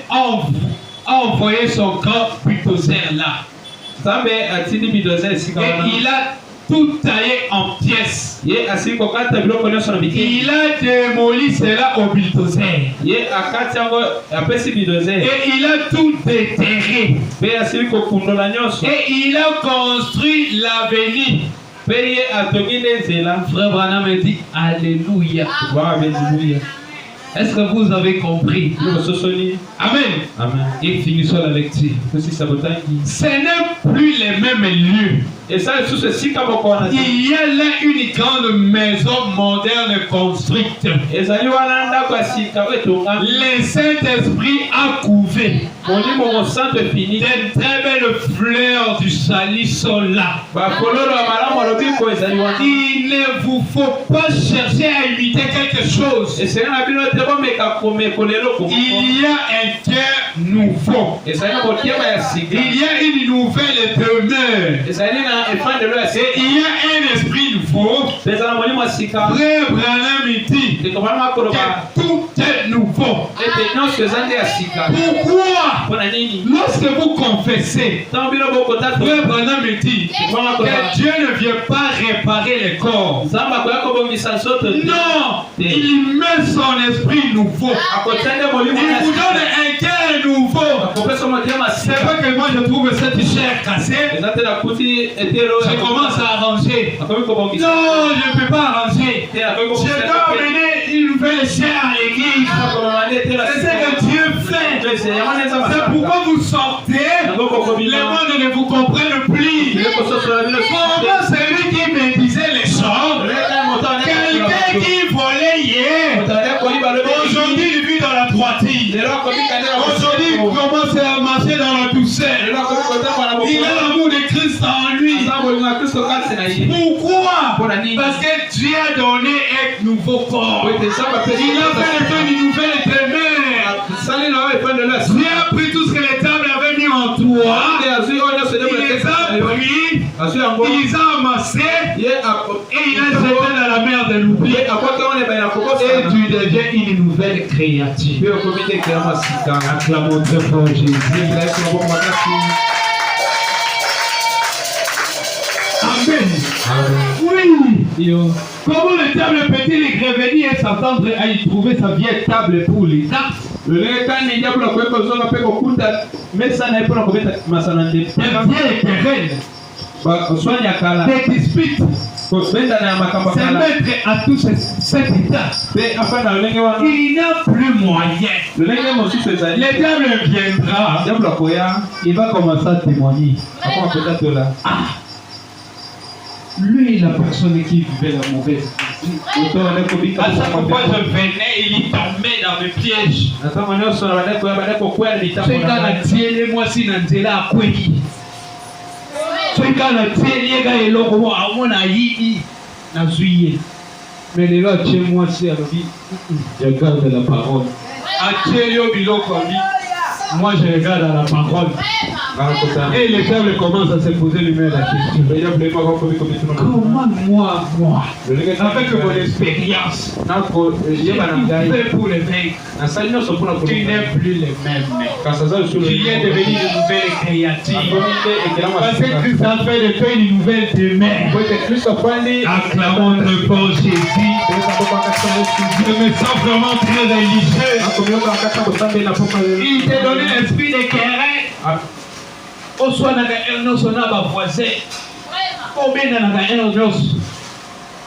a envoyé son grand bulldozer là. Et il a tout taillé en pièces. Il a démoli cela au bulldozer. Et il a tout déterré. Et il a construit l'avenir. Frère Branham me dit Alléluia. Est-ce que vous avez compris? Amen. Amen. Et finissons la lecture. Ce n'est plus les mêmes lieux. Il y a là une grande maison moderne construite. Le Saint-Esprit a couvé. Des très belles fleurs du Salis sont là. Il ne vous faut pas chercher à imiter quelque chose. Il y a un cœur nouveau. Il y a une nouvelle demeure. Et il y a un esprit nouveau. Frère Branham dit que tout est nouveau. Pourquoi? Lorsque vous confessez, Frère Branham dit que Dieu ne vient pas réparer les corps. Non, il met son esprit nouveau. Il vous donne un cœur nouveau. C'est pas que moi je trouve cette chair cassée. Je commence à arranger. Non, je ne peux pas arranger. Je dois amener une nouvelle chair à l'église. C'est ce que Dieu fait. C'est pourquoi vous sortez. Les mondes ne vous comprennent plus. Comment celui qui me disait les choses, quelqu'un qui volait hier, aujourd'hui il vit dans la droiture. Aujourd'hui il commence à marcher dans la douceur. Il a l'amour de Christ en lui. Pourquoi? Parce que Dieu a donné un nouveau corps. Il a fait une nouvelle demeure. Dieu a pris tout ce que les tables avaient mis en toi. Il les a pris, il les a amassés et il a jeté dans la mer de l'oubli. Et tu deviens une nouvelle créature. Acclamons très fort Jésus. Amen. Oui. Comment le diable peut-il revenir et s'attendre à y trouver sa vieille table pour les actes? La vieille terraine. Des disputes. Se mettre à tout cet état. Il n'a plus moyen. Le diable viendra. Il va commencer à témoigner. Lui, la personne qui vivait la mauvaise vie. À chaque fois je venais, il tombait dans mes pièges. C'est quand la tienne moi si Nandela a quoi. C'est quand la tienne gars et l'autre moi à mon aïe na juillet. Mais les là chez moi c'est à vie. Je garde la parole. À Thierry biloko vie. Moi je regarde à la parole. Et le diable commence à se poser lui-même la question. Comment moi, avec mon expérience, j'ai fait pour les mecs, tu n'es plus les mêmes. Tu es devenu de nouvelles créatures. Parce que Christ a fait de toi une nouvelle demain. Acclamons notre bon Jésus. Je me sens vraiment très religieux. Il t'a donné l'esprit de querelle. Au soit dans un noce, on a un voisin. Au bien dans un noce.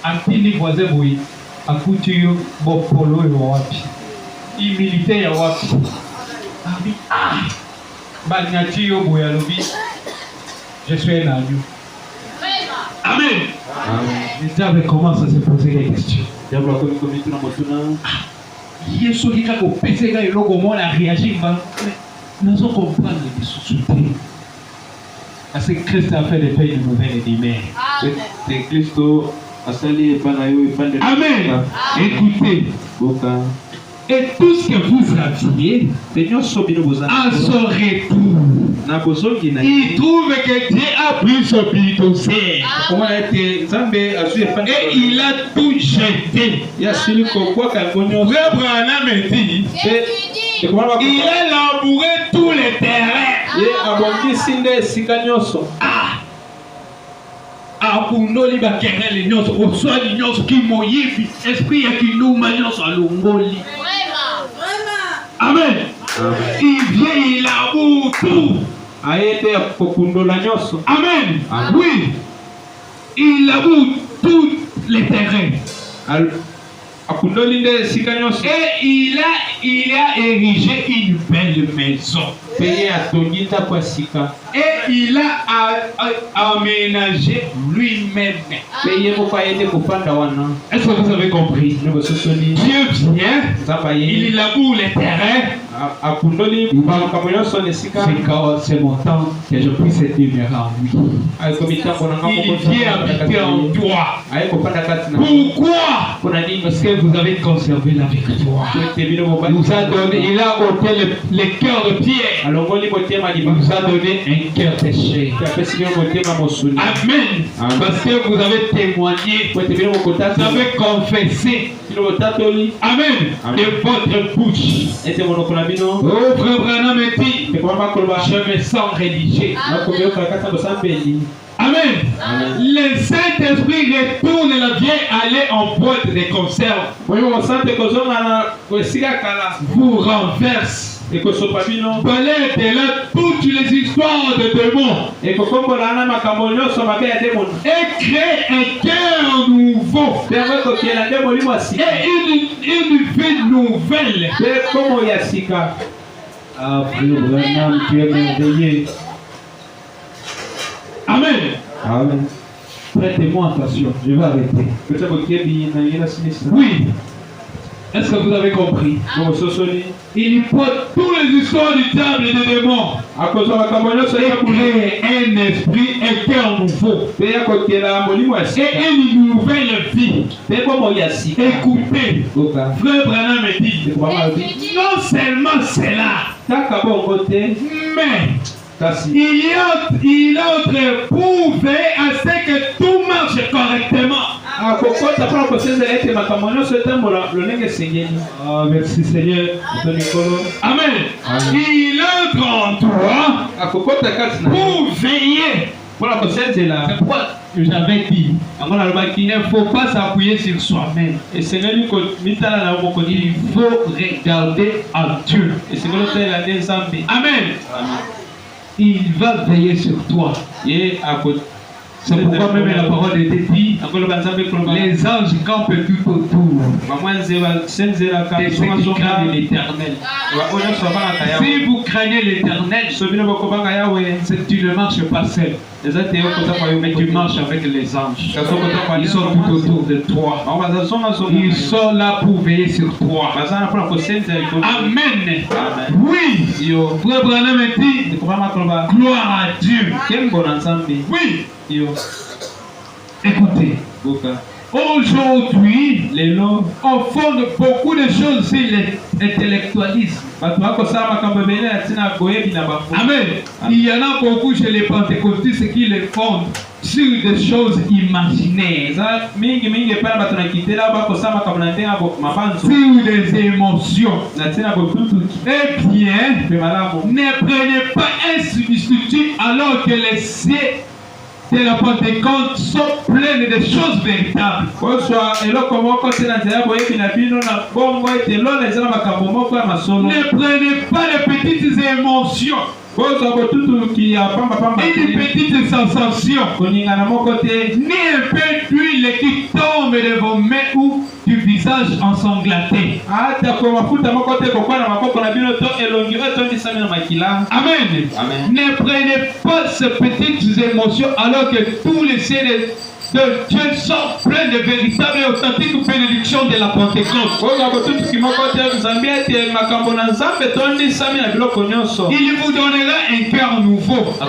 Un petit voisin, oui. Un couture, bon polo et wapi. Humilité et wapi. Ah! Bagnati au boyalobi. Je suis un agneau. Amen. Le diable commence à se poser des questions. Yesu qui a pété le logo, on a réagi. Nous allons comprendre les sociétés. Parce que Christ a fait des pays de nouvelles d'hiver. Amen. Écoutez. Et tout ce que vous aviez, à son retour, il trouve que Dieu a pris son bulldozer. Et il a tout jeté. Frère Branham dit, il a labouré tous les terrains. Akundoli bakerele nyonso oswali nyonso kimoyibi esprit ya kinuma nyonso alongoli. Amen. Il vient, il laboure tout. Amen. Oui. Il laboure tous les terrains. Et il a érigé une belle maison. Et il a aménagé lui-même. Est-ce que vous avez compris? Dieu vient, il laboure les terrains. C'est mon temps que je puisse demeurer en lui. Il vient habiter en toi. Pourquoi? Parce que vous avez conservé la victoire. Il nous a donné, il a ôté le cœur de pierre. Il nous a donné un cœur de chair. Amen. Parce que vous avez témoigné, vous avez confessé. Amen. De votre bouche. Oh, frère Branham dit, je me sens religieux. Amen. Le Saint-Esprit retourne la vieille allée en boîte de conserve. Vous renverse. Balaye de là toutes les histoires de démons. Et crée un cœur nouveau. Et une vie nouvelle. Ah, frère Branham, tu es merveilleux. Amen. Amen. Prêtez-moi attention, je vais arrêter. Oui. Est-ce que vous avez compris? Il porte toutes les histoires du diable et des démons. Et crée un esprit, un cœur nouveau. Et une nouvelle vie. Écoutez, frère Branham me dit, non seulement cela, mais il a autre prouvé à ce que tout marche correctement. Merci Seigneur. Amen. Il entre en toi pour veiller. C'est pourquoi j'avais dit, il ne faut pas s'appuyer sur soi-même. Il faut regarder à Dieu. Amen. Il va veiller sur toi. C'est pourquoi même la parole était dit, les anges campent tout autour de ceux qui craignent l'Éternel. Si vous craignez l'Éternel, tu ne marches pas seul, mais tu marches avec les anges. Ils sont tout autour de toi. Ils sont là pour veiller sur toi. Amen. Oui. Frère Branham dit, gloire à Dieu. Oui. Écoutez, aujourd'hui, on fonde beaucoup de choses sur l'intellectualisme. Amen. Il y en a beaucoup chez les pentecôtistes qui les fondent sur des choses imaginaires, sur des émotions. Eh bien, ne prenez pas un substitut alors que les cieux de la Pentecôte sont pleines de choses véritables. Ne prenez pas les petites émotions et des petites sensations, ni un peu d'huile qui tombe de vos mains ou du visage ensanglanté. Amen. Ne prenez pas ces petites émotions alors que tous les cieux de Dieu sont pleins de véritables et authentiques bénédictions de la Pentecôte. Il vous donnera un cœur nouveau, un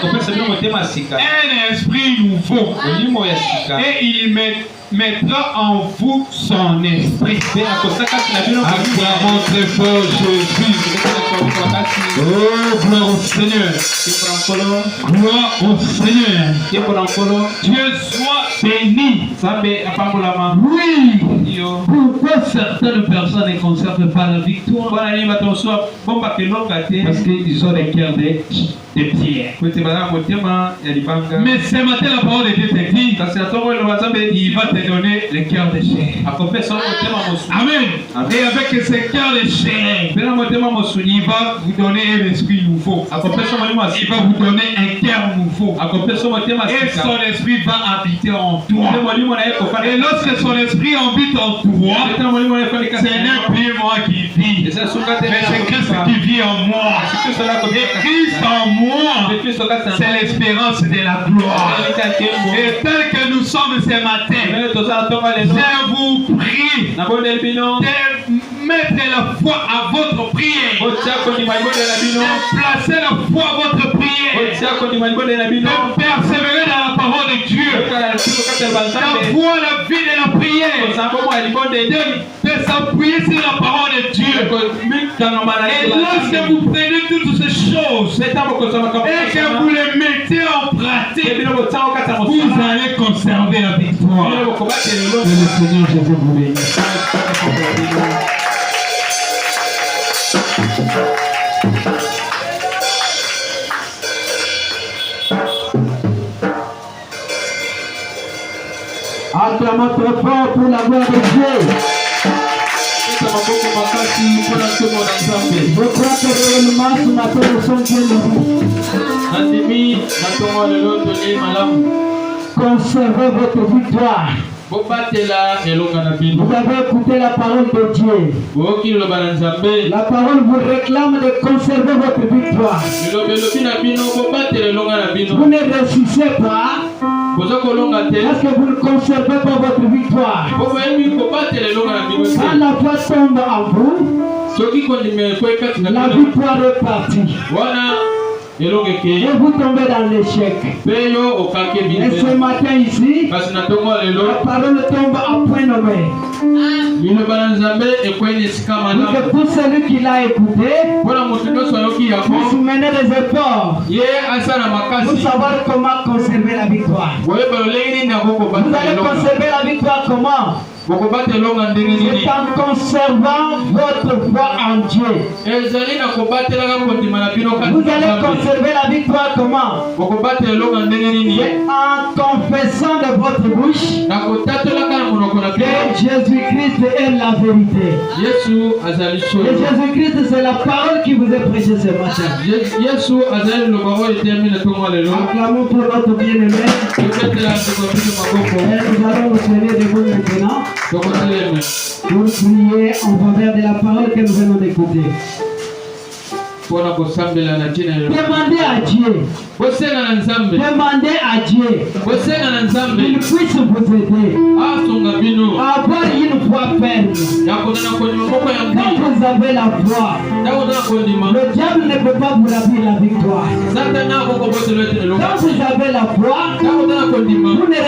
esprit nouveau, et il mettra en vous son esprit. Acclamons très fort Jésus. Oh, gloire au Seigneur. Gloire au Seigneur. Dieu soit béni. Oui. Pourquoi certaines personnes ne conservent pas la victoire? Parce qu'ils ont des cœurs de pierre. Mais ce matin, la parole de Dieu te dit, il va te donner le cœur de chair. Amen. Et avec ce cœur de chair, il va vous donner un esprit nouveau. Il va vous donner un cœur nouveau. Et son esprit va habiter en toi. Et lorsque son esprit habite en toi, ce n'est plus moi qui vis, mais c'est Christ qui vit en moi. Et Christ en moi, c'est l'espérance de la gloire. Et tel que nous sommes ce matin, je vous prie de mettre la foi à votre prière, de placer la foi à votre prière, de persévérer dans la parole de Dieu, d'avoir la vie de la prière, de s'appuyer sur la parole de Dieu. Et lorsque vous prenez toutes ces choses et que vous les mettez en pratique, vous allez conserver la victoire. Que le Seigneur Jésus vous bénisse. Acclamons très fort pour la gloire de Dieu. Je crois que réellement ce matin nous sommes bien unis. Conservez votre victoire. Vous avez écouté la parole de Dieu. La parole vous réclame de conserver votre victoire. Vous ne réussissez pas parce que vous ne conservez pas votre victoire. Quand la foi tombe en vous, la victoire est partie. Et vous tombez dans l'échec. Et ce matin ici, la parole tombe à point nommé. Pour celui qui l'a écouté, vous soumenez des efforts pour savoir comment conserver la victoire. Vous allez conserver la victoire comment? C'est en conservant votre foi en Dieu. Vous allez conserver la victoire comment? C'est en confessant de votre bouche que Jésus-Christ est la vérité. Et Jésus-Christ, c'est la parole qui vous est prêchée ce matin. Acclamons pour notre bien-aimé. Et nous allons nous tenir debout maintenant pour prier en faveur de la parole que nous venons d'écouter. Demandez à Dieu. Demandez à Dieu qu'il puisse vous aider à avoir une foi ferme. Quand vous avez la foi, le diable ne peut pas vous ravir la victoire. Quand vous avez la foi, vous ne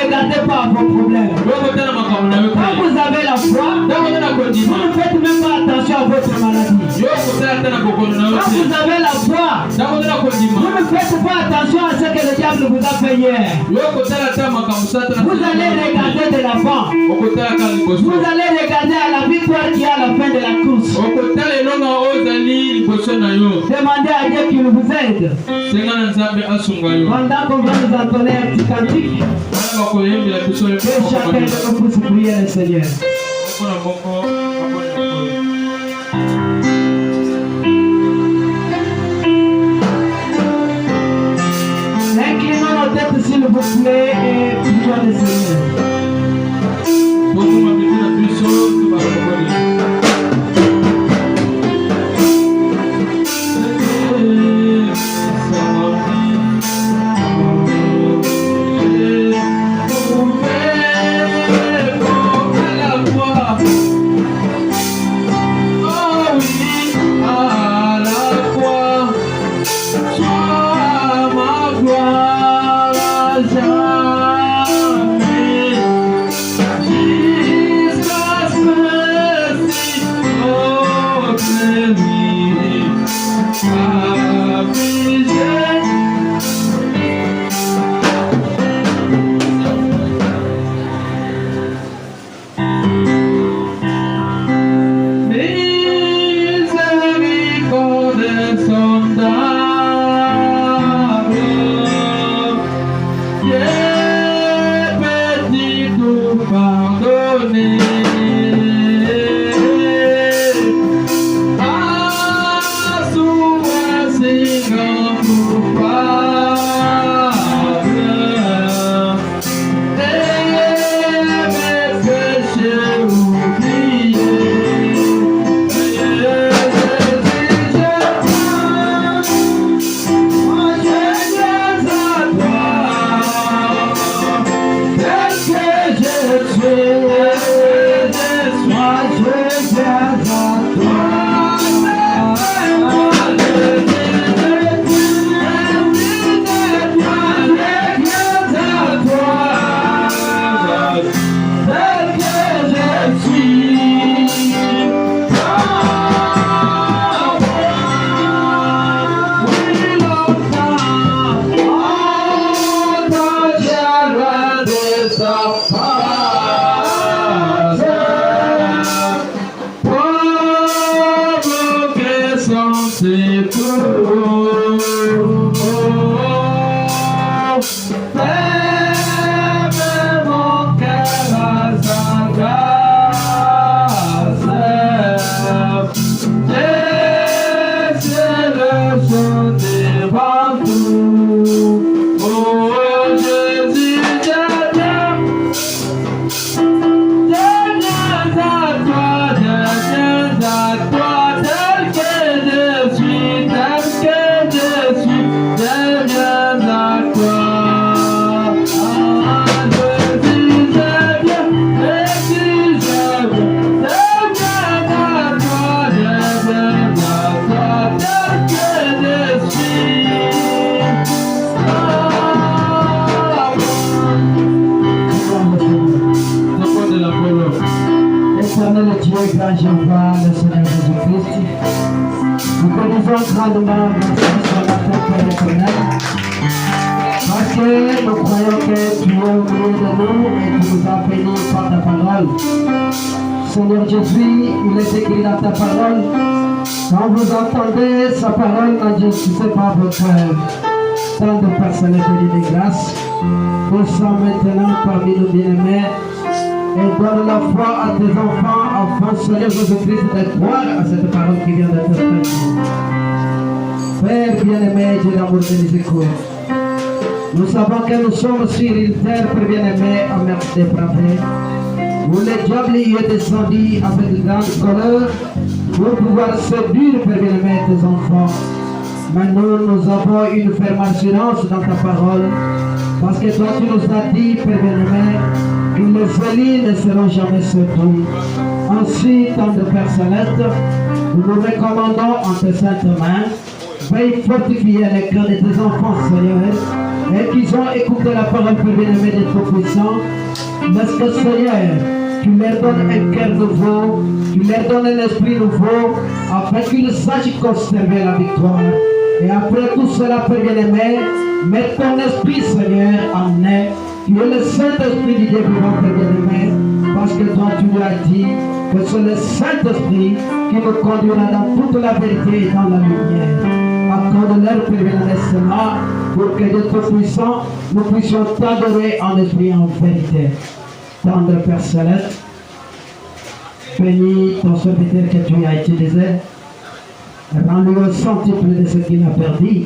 regardez pas vos problèmes. Quand vous avez la foi, vous ne faites même pas attention à votre maladie. Quand vous avez la foi, vous ne faites pas attention à ce que le diable vous a fait hier. Vous allez regarder de l'avant. Vous allez regarder à la victoire qui est à la fin de la course. Demandez à Dieu qu'il vous aide. Pendant qu'on va nous entonner un petit cantique, que chacun de nous puisse prier le Seigneur. Inclinons nos têtes s'il vous plaît et prions le Seigneur. grandement merci sur la terre éternelle, parce que nous croyons que que tu es au milieu de nous et tu nous as bénis par ta parole. Seigneur Jésus, il est écrit dans ta parole, quand vous entendez sa parole, n'endurcissez pas vos cœurs. Tant de personnes bénies de grâce, descends maintenant parmi nos bien-aimés et donne la foi à tes enfants, afin, Seigneur Jésus-Christ, de croire à cette parole qui vient d'être faite. Père bien-aimé, Dieu d'amour et miséricorde, nous savons que nous sommes sur une terre, Père bien-aimé, en mer dépravée, où le diable y est descendu avec une grande colère pour pouvoir séduire, Père bien-aimé, tes enfants. Mais nous avons une ferme assurance dans ta parole, parce que toi tu nous as dit, Père bien-aimé, que les élus ne seront jamais séduits. Ainsi, tendre Père Céleste, nous nous recommandons en tes saintes mains. Veuille fortifier les cœurs de tes enfants, Seigneur, et qu'ils ont écouté la parole, Père bien-aimé, des Tout-Puissants. Parce que, Seigneur, tu leur donnes un cœur nouveau, tu leur donnes un esprit nouveau, afin qu'ils sachent conserver la victoire. Et après tout cela, Père bien-aimé, mets ton esprit, Seigneur, en eux. Tu es le Saint-Esprit du Dieu vivant, Père bien-aimé, parce que toi, tu lui as dit que c'est le Saint-Esprit qui nous conduira dans toute la vérité et dans la lumière. Accorde-leur, Père bien-aimé, cela, pour que de Tout-Puissant, nous puissions t'adorer en esprit et en vérité. Tendre Père Céleste, bénis ton serviteur que tu as utilisé, rends-lui au centuple de ce qu'il a perdu,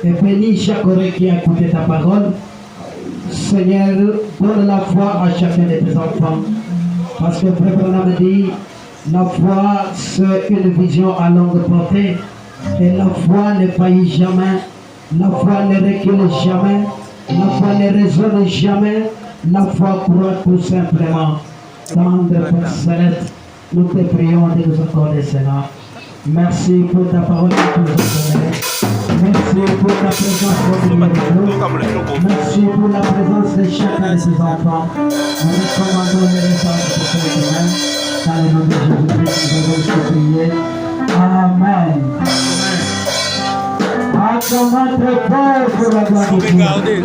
et bénis chaque oreille qui a écouté ta parole. Seigneur, donne la foi à chacun de tes enfants, parce que Frère Branham dit, la foi c'est une vision à longue portée, et la foi ne faillit jamais, la foi ne recule jamais, la foi ne raisonne jamais, la foi croit tout simplement. Tendre Père Céleste, nous te prions de nous accorder cela. Merci pour ta parole que tu nous as donnée. Merci pour ta présence au milieu de nous. Merci pour la présence de chacun de ses enfants. Nous recommandons les réponses pour ce demain. Dans le nom de Jésus-Christ, nous avons supplié. Amen. Acclamons très fort pour la gloire de Dieu.